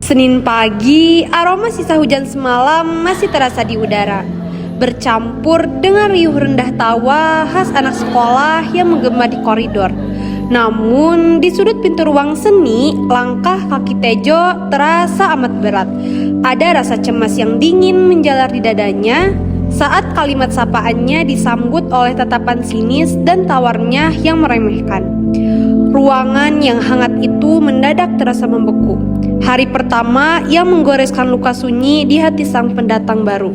Senin pagi, aroma sisa hujan semalam masih terasa di udara, bercampur dengan riuh rendah tawa khas anak sekolah yang menggema di koridor. Namun, di sudut pintu ruang seni, langkah kaki Tejo terasa amat berat. Ada rasa cemas yang dingin menjalar di dadanya saat kalimat sapaannya disambut oleh tatapan sinis dan tawarnya yang meremehkan. Ruangan yang hangat itu mendadak terasa membeku. Hari pertama yang menggoreskan luka sunyi di hati sang pendatang baru.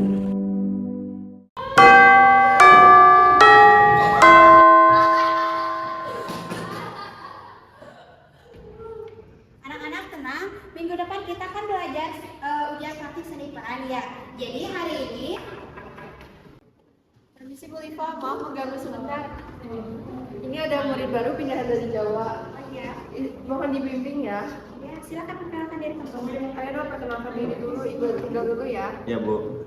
Anak-anak tenang, minggu depan kita kan belajar ujian praktik seni peran ya. Jadi hari ini Permisi Bu Liva, maaf mengganggu sebentar. Ini ada murid baru pindahan dari Jawa. ya, Mohon dibimbing ya. silakan perkenalkan diri teman-teman. Ayo dong perkenalkan diri dulu, Ibu tinggal dulu ya. Ya Bu.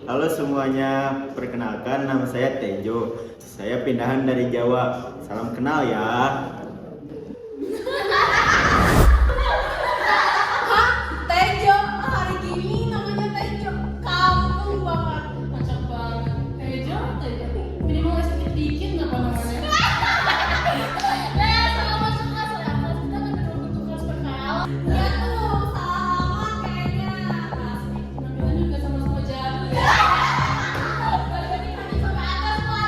Halo semuanya, perkenalkan nama saya Tejo. Saya pindahan dari Jawa. Salam kenal ya. Tejo, hari gini namanya Tejo. Kampung banget. Macam banget. Tejo. Minimal sedikit dikit nggak apa namanya? Sama masuk kelas ya. Kelas kita kan betul-betul kelas perkenalan. Ya tuh, sama kayaknya. Namanya juga sama-sama jago ya. Jadi kami sampai atas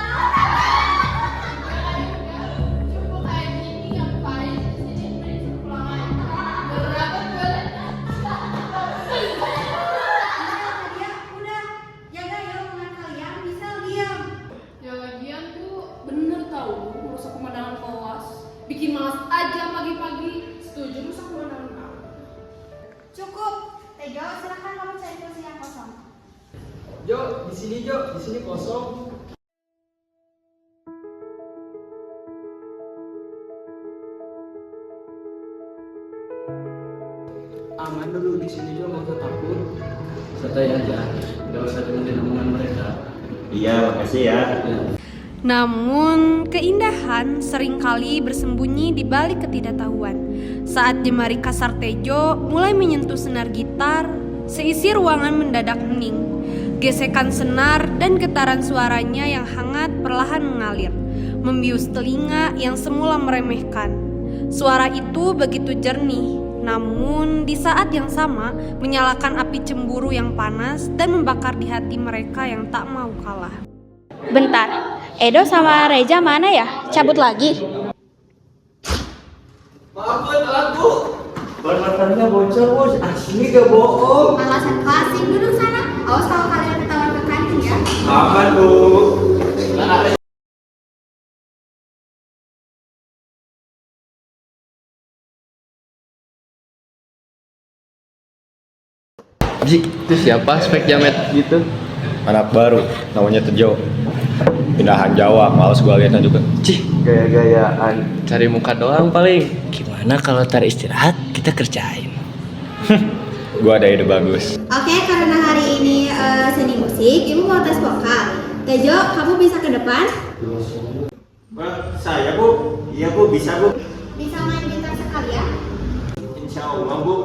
cukup kayak gini ngapain sih sini pulang aja. Berapa boleh? Udah, jaga ya omongan kalian, bisa diam. Ya lagian tuh bener tahu merusak pemandangan kelas. Bikin malas aja pagi-pagi. Setuju rusak pemandangan kelas. Cukup. Tejo, silakan kamu cari kursi yang kosong. Jo, di sini kosong. Aman dulu di sini Jo, nggak usah takut. Santai aja, nggak usah dengerin omongan mereka. Iya, makasih ya. Namun, keindahan seringkali bersembunyi di balik ketidaktahuan. Saat jemari kasar Tejo mulai menyentuh senar gitar, seisi ruangan mendadak hening. Gesekan senar dan getaran suaranya yang hangat perlahan mengalir, membius telinga yang semula meremehkan. Suara itu begitu jernih, namun di saat yang sama menyalakan api cemburu yang panas dan membakar di hati mereka yang tak mau kalah. Bentar, Edo sama Reja mana ya? Cabut lagi. Maaf Bu, telat Bu. Ban motornya bocor Bu, asli gak bohong. Alasan klasik, duduk sana. Awas kalau kalian ketahuan ke kantin ya. Aman Bu. Ji, itu siapa spek jamet gitu? Anak baru, namanya Tejo. Pindahan Jawa, males gua liatnya juga. Cih, gaya-gayaan. Cari muka doang paling. Gimana kalau tar istirahat kita kerjain? Gua ada ide bagus. Oke, karena hari ini seni musik, Ibu mau tes vokal. Tejo, kamu bisa ke depan? Saya Bu. Iya Bu, bisa Bu. Bisa main gitar sekali ya? Insya Allah Bu.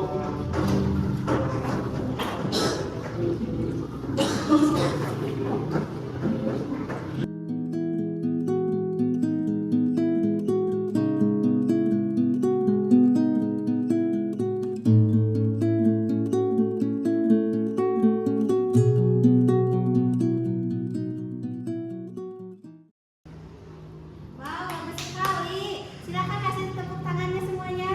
Wow, bagus sekali. Silakan kasih tepuk tangannya semuanya.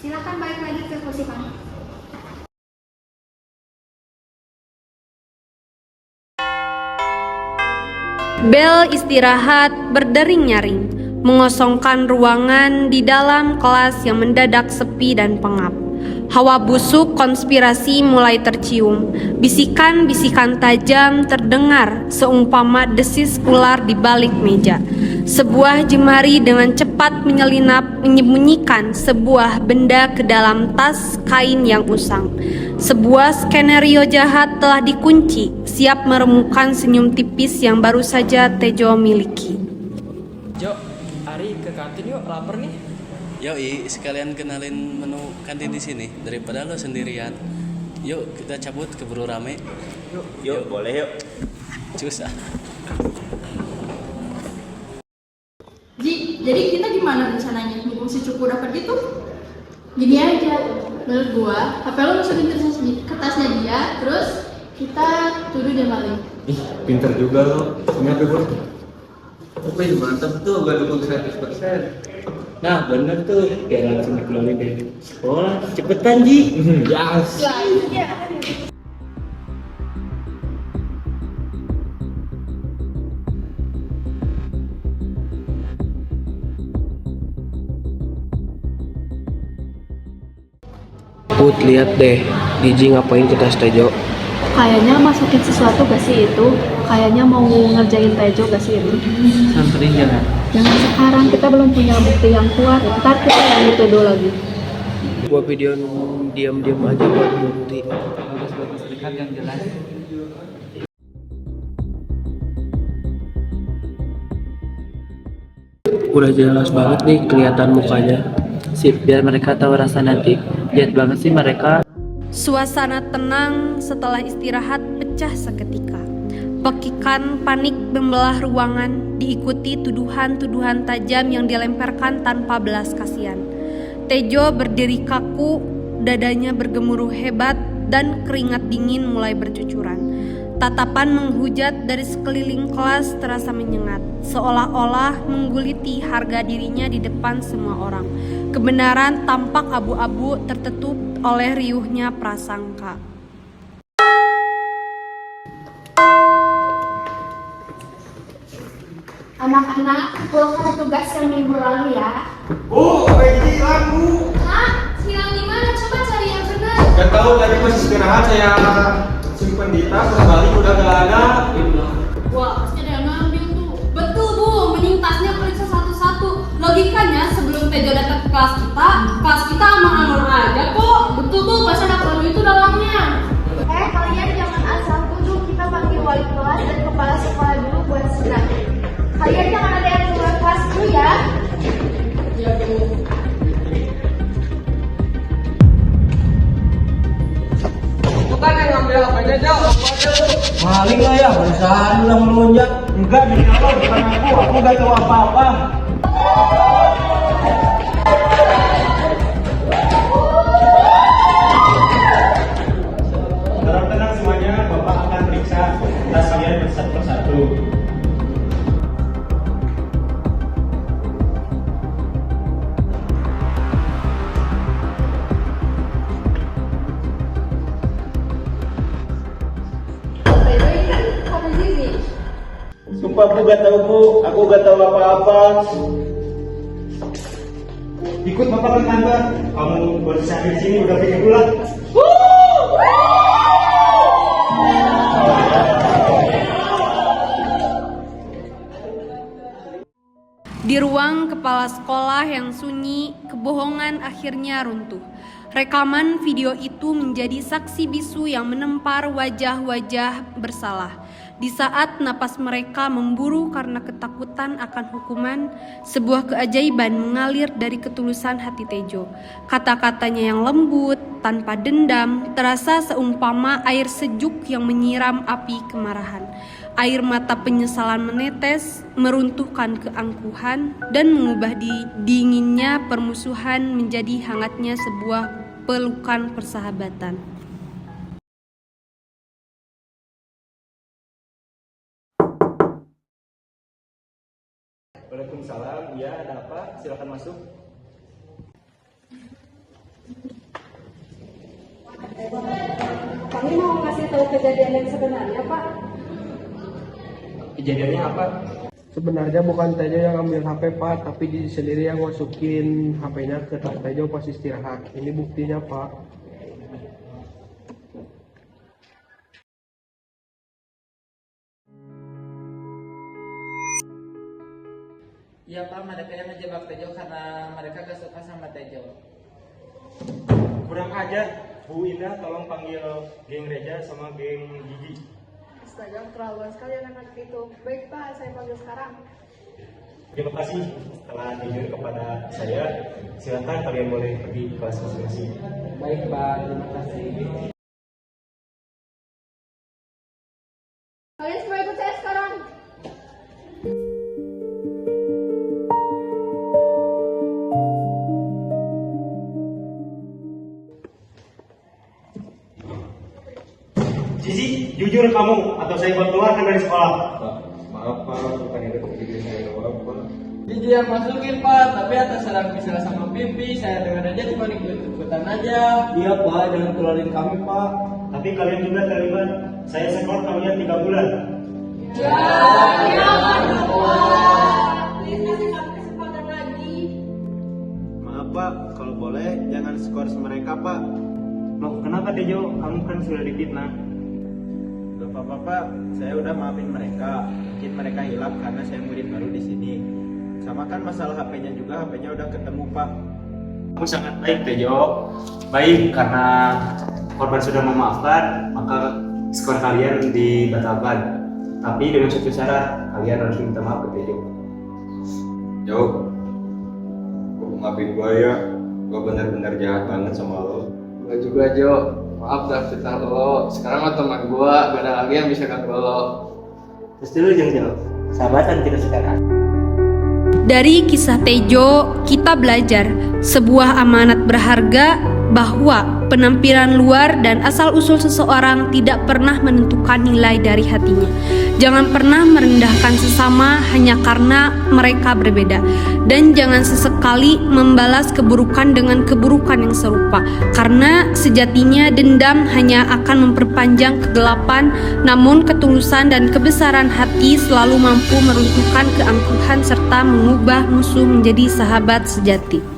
Silakan balik lagi ke kursi kamu. Bel istirahat berdering nyaring, mengosongkan ruangan di dalam kelas yang mendadak sepi dan pengap. Hawa busuk konspirasi mulai tercium. Bisikan-bisikan tajam terdengar seumpama desis ular di balik meja. Sebuah jemari dengan cepat menyelinap menyembunyikan sebuah benda ke dalam tas kain yang usang. Sebuah skenario jahat telah dikunci, siap meremukan senyum tipis yang baru saja Tejo miliki. Jo, Ari ke kantin yuk, lapar nih. Yoi, sekalian kenalin menu kantin di sini daripada lo sendirian. Yuk kita cabut keburu rame. Yuk, boleh yuk. Cus ah. Ji, jadi kita gimana rencananya? Mumpung si Cupu udah pergi tuh? Gini aja, menurut gua, HP lo masukin ke tasnya dia, terus kita tuduh dia maling. Ih, pinter juga lo. Ini apa bro? Wih, mantap tuh, gak dukung 100%. Nah, bener tuh. Kayak langsung dikeluarin dari sekolah. Cepetan, Ji. Yes. Put, lihat deh. Diji ngapain ke tas Tejo? Kayaknya masukin sesuatu gak sih itu? Kayaknya mau ngerjain Tejo gak sih itu? Samperin jangan. Jangan sekarang, kita belum punya bukti yang kuat. Ntar kita yang dituduh lagi. Gua video diam-diam aja buat bukti. Bagus-bagus, lihat yang jelas. Udah jelas banget nih kelihatan mukanya. Sip, biar mereka tahu rasa nanti. Lihat banget sih mereka. Suasana tenang setelah istirahat pecah seketika. Pekikan panik membelah ruangan, diikuti tuduhan-tuduhan tajam yang dilemparkan tanpa belas kasihan. Tejo berdiri kaku, dadanya bergemuruh hebat, dan keringat dingin mulai bercucuran. Tatapan menghujat dari sekeliling kelas terasa menyengat, seolah-olah mengguliti harga dirinya di depan semua orang. Kebenaran tampak abu-abu tertutup oleh riuhnya prasangka. Anak-anak, pulang tugas yang minggu lalu ya. Bu, ini lagu. Hah? Hilang di mana? Coba cari yang benar. Gak tahu tadi pas istirahat saya simpen di tas, kembali udah gak ada. Wah, pasti ada yang ngambil tuh. Betul Bu, mending tasnya periksa satu-satu. Logikanya sebelum Tejo datang ke kelas kita aman-aman aja kok. Betul Bu, pasti ada perlu itu dalamnya. Kalian jangan asal tuduh, kita panggil wali kelas dan kepala sekolah dulu buat sidang. Kalian jangan ada yang keluar kelas dulu ya. Ya Bu. Bukan yang ngambil HP-nya, Jauh. Maling lah ya, berusaha lu lah melonjak. Enggak, demi Allah bukan aku gak tahu apa-apa. Tenang semuanya, Bapak akan periksa tas kalian satu persatu. Sumpah Bu gak tahu Bu, aku gak tahu apa-apa. Ikut Bapak ke kantor. Kamu baru sampai di sini udah bikin bulan. Di ruang kepala sekolah yang sunyi, kebohongan akhirnya runtuh. Rekaman video itu menjadi saksi bisu yang menempar wajah-wajah bersalah. Di saat napas mereka memburu karena ketakutan akan hukuman, sebuah keajaiban mengalir dari ketulusan hati Tejo. Kata-katanya yang lembut, tanpa dendam, terasa seumpama air sejuk yang menyiram api kemarahan. Air mata penyesalan menetes, meruntuhkan keangkuhan, dan mengubah dinginnya permusuhan menjadi hangatnya sebuah pelukan persahabatan. Waalaikumsalam, ya ada apa? Silakan masuk. Kami mau ngasih tahu kejadian yang sebenarnya, Pak. Kejadiannya apa? Sebenarnya bukan Tejo yang ambil HP Pak, tapi Didi sendiri yang masukin HP-nya ke tas Tejo pas istirahat. Ini buktinya Pak. Iya Pak, mereka yang ngejebak Tejo karena mereka gak suka sama Tejo. Kurang ajar. Bu Indah tolong panggil geng Reja sama geng Gigi. Astaga, keterlaluan sekali anak-anak itu. Baik Pak, saya panggil sekarang. Terima kasih telah jujur kepada saya. Silakan kalian boleh pergi ke kelas masing-masing. Baik Pak, terima kasih. Kalian semua ikut saya sekarang. Sisi, jujur kamu atau saya keluarkan dari sekolah. Maaf Pak, bukan itu kepikiran saya doang Pak. Jadi yang masukin Pak, tapi atas saran misalnya sama Pipi, saya dengan aja cuma ikut-ikutan aja. Iya Pak, jangan keluarin kami Pak. Tapi kalian juga terlibat. Saya sekolah kalian 3 bulan. Maaf Pak, kalau boleh jangan skor mereka Pak. Loh, kenapa Tejo? Kamu kan sudah difitnah. Loh Pak, saya udah maafin mereka. Mungkin mereka hilaf karena saya murid baru di sini. Sama kan masalah HP-nya juga, HP-nya udah ketemu Pak. Kamu sangat baik Tejo. Baik, karena korban sudah memaafkan, maka skor kalian dibatalkan. Tapi dengan satu syarat, kalian harus minta maaf ke Tejo. Jo, gue maafin gue ya. Gue benar-benar jahat banget sama lo. Gue juga Jo, maaf dah fitnah lo. Sekarang mah teman gue, gak ada lagi yang bisa ganggu lo. Terus dulu Jo, sahabatan kita sekarang. Dari kisah Tejo, kita belajar sebuah amanat berharga bahwa penampilan luar dan asal-usul seseorang tidak pernah menentukan nilai dari hatinya. Jangan pernah merendahkan sesama hanya karena mereka berbeda. Dan jangan sesekali membalas keburukan dengan keburukan yang serupa. Karena sejatinya dendam hanya akan memperpanjang kegelapan, namun ketulusan dan kebesaran hati selalu mampu meruntuhkan keangkuhan serta mengubah musuh menjadi sahabat sejati.